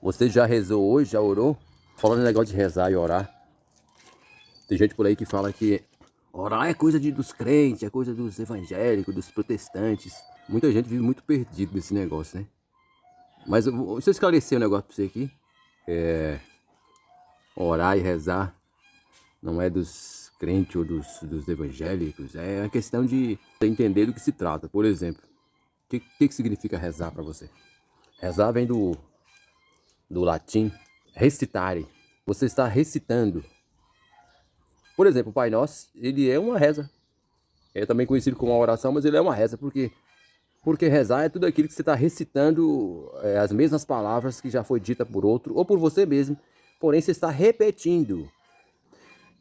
Você já rezou hoje? Já orou? Falando em negócio de rezar e orar, tem gente por aí que fala que orar é coisa dos crentes, é coisa dos evangélicos, dos protestantes. Muita gente vive muito perdido nesse negócio, né? Mas deixa eu esclarecer um negócio pra você aqui. Orar e rezar não é dos crentes ou dos evangélicos. É a questão de entender do que se trata. Por exemplo, o que significa rezar para você? Rezar vem do latim recitare. Você está recitando. Por exemplo, o Pai Nosso, ele é uma reza. É também conhecido como uma oração, mas ele é uma reza. Porque rezar é tudo aquilo que você está recitando as mesmas palavras que já foi dita por outro ou por você mesmo. Porém, você está repetindo.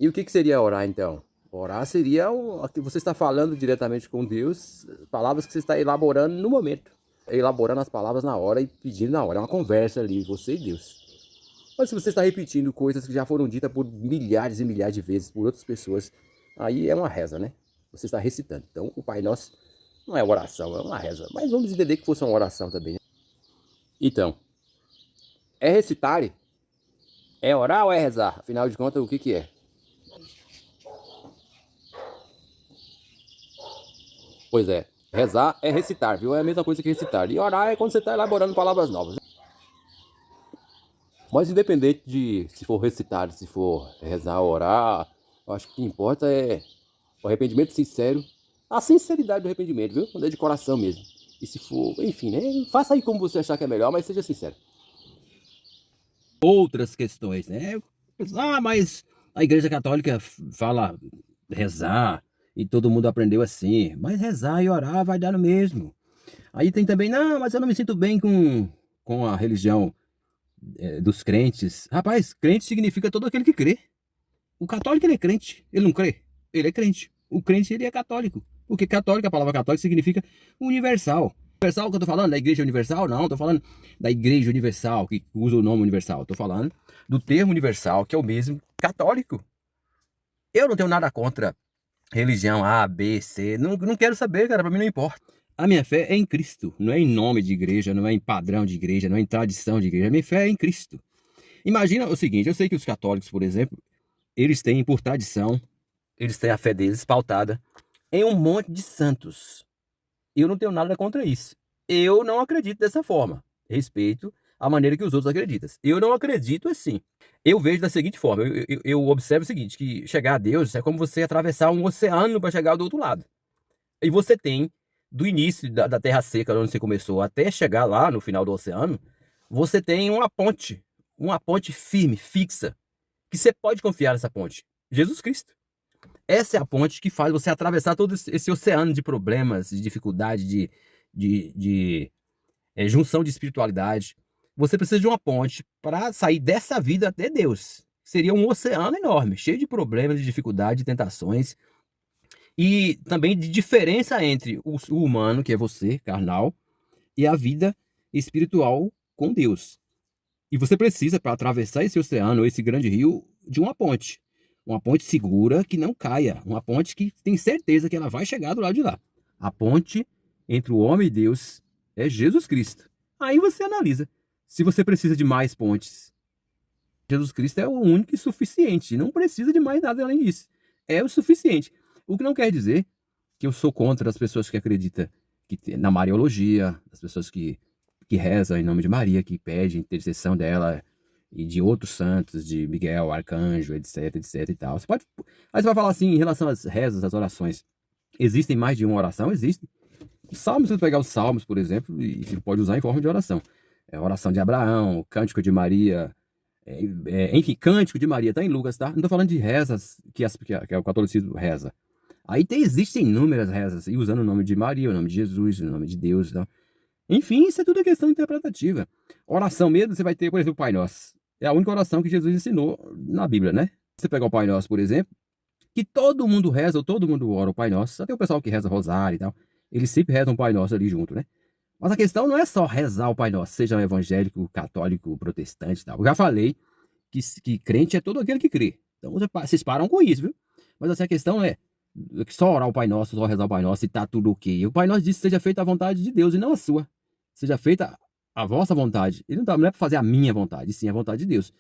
E o que seria orar, então? Orar seria o que você está falando diretamente com Deus, palavras que você está elaborando no momento. Elaborando as palavras na hora e pedindo na hora. É uma conversa ali, você e Deus. Mas se você está repetindo coisas que já foram ditas por milhares e milhares de vezes por outras pessoas, aí é uma reza, né? Você está recitando. Então, o Pai Nosso não é oração, é uma reza. Mas vamos entender que fosse uma oração também, né? Então, é recitar? É orar ou é rezar? Afinal de contas, o que é? Pois é, rezar é recitar, viu? É a mesma coisa que recitar. E orar é quando você está elaborando palavras novas. Mas independente de se for recitar, se for rezar ou orar, eu acho que o que importa é o arrependimento sincero, a sinceridade do arrependimento, viu? Quando é de coração mesmo. E se for, enfim, né? Faça aí como você achar que é melhor, mas seja sincero. Outras questões, né? Ah, mas a Igreja Católica fala rezar e todo mundo aprendeu assim. Mas rezar e orar vai dar no mesmo. Aí tem também, não, mas eu não me sinto bem com a religião dos crentes. Rapaz, crente significa todo aquele que crê. O católico, ele é crente. Ele não crê? Ele é crente. O crente, ele é católico. Porque católico, a palavra católico significa universal. Universal que eu tô falando? Da igreja universal? Não, tô falando da igreja universal, que usa o nome universal. Tô falando do termo universal, que é o mesmo católico. Eu não tenho nada contra religião A, B, C. Não quero saber, cara. Pra mim não importa. A minha fé é em Cristo. Não é em nome de igreja, não é em padrão de igreja, não é em tradição de igreja. A minha fé é em Cristo. Imagina o seguinte, eu sei que os católicos, por exemplo, eles têm por tradição, eles têm a fé deles pautada em um monte de santos. Eu não tenho nada contra isso. Eu não acredito dessa forma. Respeito a maneira que os outros acreditam. Eu não acredito assim. Eu vejo da seguinte forma, eu observo o seguinte, que chegar a Deus é como você atravessar um oceano para chegar do outro lado. E você tem, do início da terra seca, onde você começou, até chegar lá no final do oceano, você tem uma ponte firme, fixa, que você pode confiar nessa ponte. Jesus Cristo. Essa é a ponte que faz você atravessar todo esse oceano de problemas, de dificuldade, de junção de espiritualidade. Você precisa de uma ponte para sair dessa vida até Deus. Seria um oceano enorme, cheio de problemas, de dificuldades, de tentações. E também de diferença entre o humano, que é você, carnal, e a vida espiritual com Deus. E você precisa, para atravessar esse oceano, esse grande rio, de uma ponte. Uma ponte segura que não caia. Uma ponte que tem certeza que ela vai chegar do lado de lá. A ponte entre o homem e Deus é Jesus Cristo. Aí você analisa se você precisa de mais pontes. Jesus Cristo é o único e suficiente. Não precisa de mais nada além disso. É o suficiente. O que não quer dizer que eu sou contra as pessoas que acreditam na Mariologia, as pessoas que rezam em nome de Maria, que pedem intercessão dela e de outros santos, de Miguel, Arcanjo, etc, etc e tal. Aí você vai falar assim, em relação às rezas, às orações. Existem mais de uma oração? Existem. Os salmos, se você pegar os salmos, por exemplo, e você pode usar em forma de oração. É a oração de Abraão, Cântico de Maria, enfim, Cântico de Maria, tá em Lucas, tá? Não tô falando de rezas que o catolicismo reza. Aí existem inúmeras rezas, e usando o nome de Maria, o nome de Jesus, o nome de Deus, tá? Enfim, isso é tudo questão interpretativa. Oração mesmo, você vai ter, por exemplo, o Pai Nosso. É a única oração que Jesus ensinou na Bíblia, né? Você pegar o Pai Nosso, por exemplo, que todo mundo reza, ou todo mundo ora o Pai Nosso, até o pessoal que reza rosário e tal, eles sempre rezam o Pai Nosso ali junto, né? Mas a questão não é só rezar o Pai Nosso, seja evangélico, católico, protestante e tal. Eu já falei que crente é todo aquele que crê. Então vocês param com isso, viu? Mas assim, a questão é só orar o Pai Nosso, só rezar o Pai Nosso e tá tudo ok. O Pai Nosso diz que seja feita a vontade de Deus e não a sua. Seja feita a vossa vontade. Ele não é para fazer a minha vontade, sim a vontade de Deus.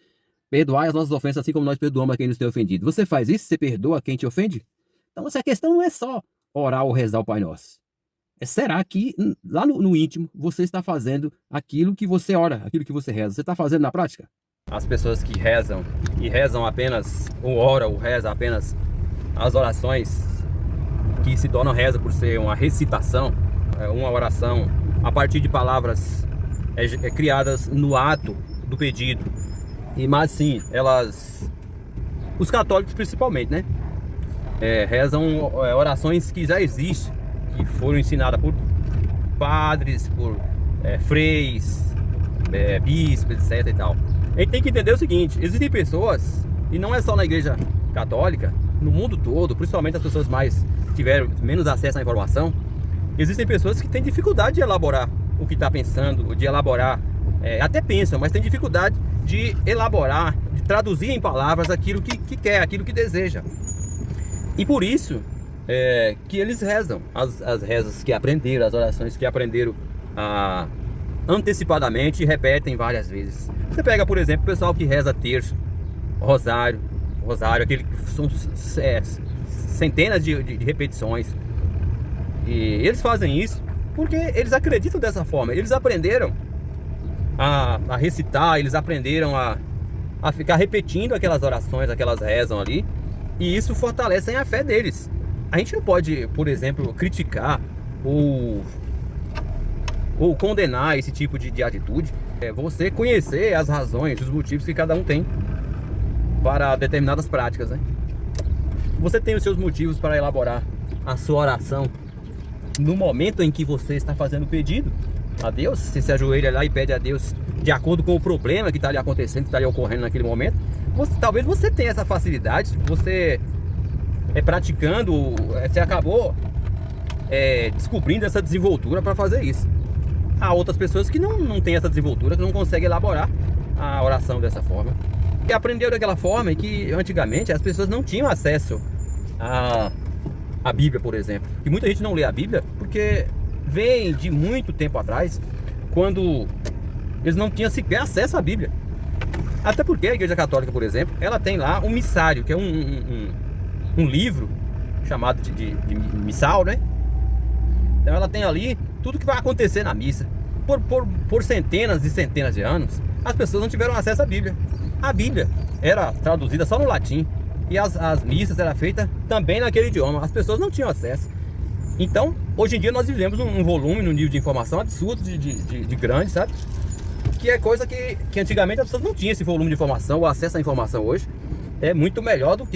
Perdoai as nossas ofensas assim como nós perdoamos a quem nos tem ofendido. Você faz isso? Você perdoa quem te ofende? Então essa questão não é só orar ou rezar o Pai Nosso. Será que lá no íntimo você está fazendo aquilo que você ora, aquilo que você reza? Você está fazendo na prática? As pessoas que rezam e rezam apenas, ou oram ou rezam apenas as orações que se tornam reza por ser uma recitação, uma oração a partir de palavras criadas no ato do pedido. Mas sim, os católicos principalmente, né? Rezam orações que já existem, que foram ensinadas por padres, por freis, bispos, etc e tal. A gente tem que entender o seguinte: existem pessoas, e não é só na igreja católica, no mundo todo, principalmente as pessoas que tiveram menos acesso à informação, existem pessoas que têm dificuldade de elaborar o que está pensando, de elaborar, até pensam, mas tem dificuldade de elaborar, de traduzir em palavras aquilo que quer, aquilo que deseja. E por isso que eles rezam as rezas que aprenderam, as orações que aprenderam antecipadamente e repetem várias vezes. Você pega, por exemplo, o pessoal que reza terço, rosário, aquele que são centenas de repetições. E eles fazem isso porque eles acreditam dessa forma. Eles aprenderam a recitar, eles aprenderam a ficar repetindo aquelas orações, aquelas rezam ali. E isso fortalece a fé deles. A gente não pode, por exemplo, criticar ou condenar esse tipo de atitude. Você conhecer as razões, os motivos que cada um tem para determinadas práticas, né? Você tem os seus motivos para elaborar a sua oração no momento em que você está fazendo o pedido a Deus. Você se ajoelha lá e pede a Deus de acordo com o problema que está ali acontecendo, que está ali ocorrendo naquele momento. Talvez você tenha essa facilidade, você praticando, você acabou descobrindo essa desenvoltura para fazer isso. Há outras pessoas que não têm essa desenvoltura, que não conseguem elaborar a oração dessa forma. E aprenderam daquela forma e que antigamente as pessoas não tinham acesso a Bíblia, por exemplo. E muita gente não lê a Bíblia porque vem de muito tempo atrás, quando eles não tinham sequer acesso à Bíblia. Até porque a Igreja Católica, por exemplo, ela tem lá um missário, que é um livro chamado de missal, né? Então ela tem ali tudo que vai acontecer na missa. Por centenas e centenas de anos, as pessoas não tiveram acesso à Bíblia. A Bíblia era traduzida só no latim e as missas eram feitas também naquele idioma. As pessoas não tinham acesso. Então, hoje em dia nós vivemos um volume, um nível de informação absurdo de grande, sabe? Que é coisa que antigamente as pessoas não tinham esse volume de informação. O acesso à informação hoje é muito melhor do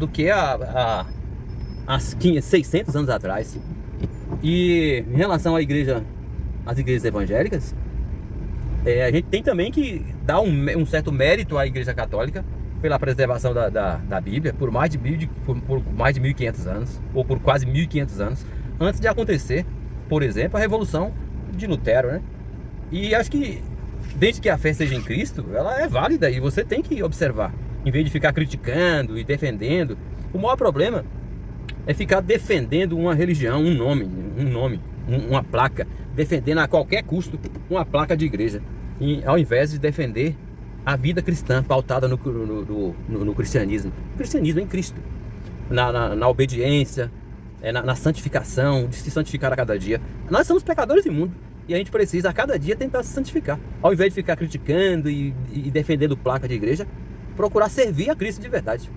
que há 600 anos atrás. E em relação às igrejas evangélicas, a gente tem também que dar um certo mérito à Igreja Católica pela preservação da Bíblia por mais de 1.500 anos, ou por quase 1.500 anos, antes de acontecer, por exemplo, a Revolução de Lutero, né? E acho que, desde que a fé seja em Cristo, ela é válida e você tem que observar, em vez de ficar criticando e defendendo. O maior problema é ficar defendendo uma religião, um nome, uma placa, defendendo a qualquer custo uma placa de igreja, e ao invés de defender a vida cristã pautada no cristianismo. O cristianismo é em Cristo, na obediência, na santificação, de se santificar a cada dia. Nós somos pecadores imundos e a gente precisa a cada dia tentar se santificar. Ao invés de ficar criticando e defendendo placa de igreja, procurar servir a Cristo de verdade.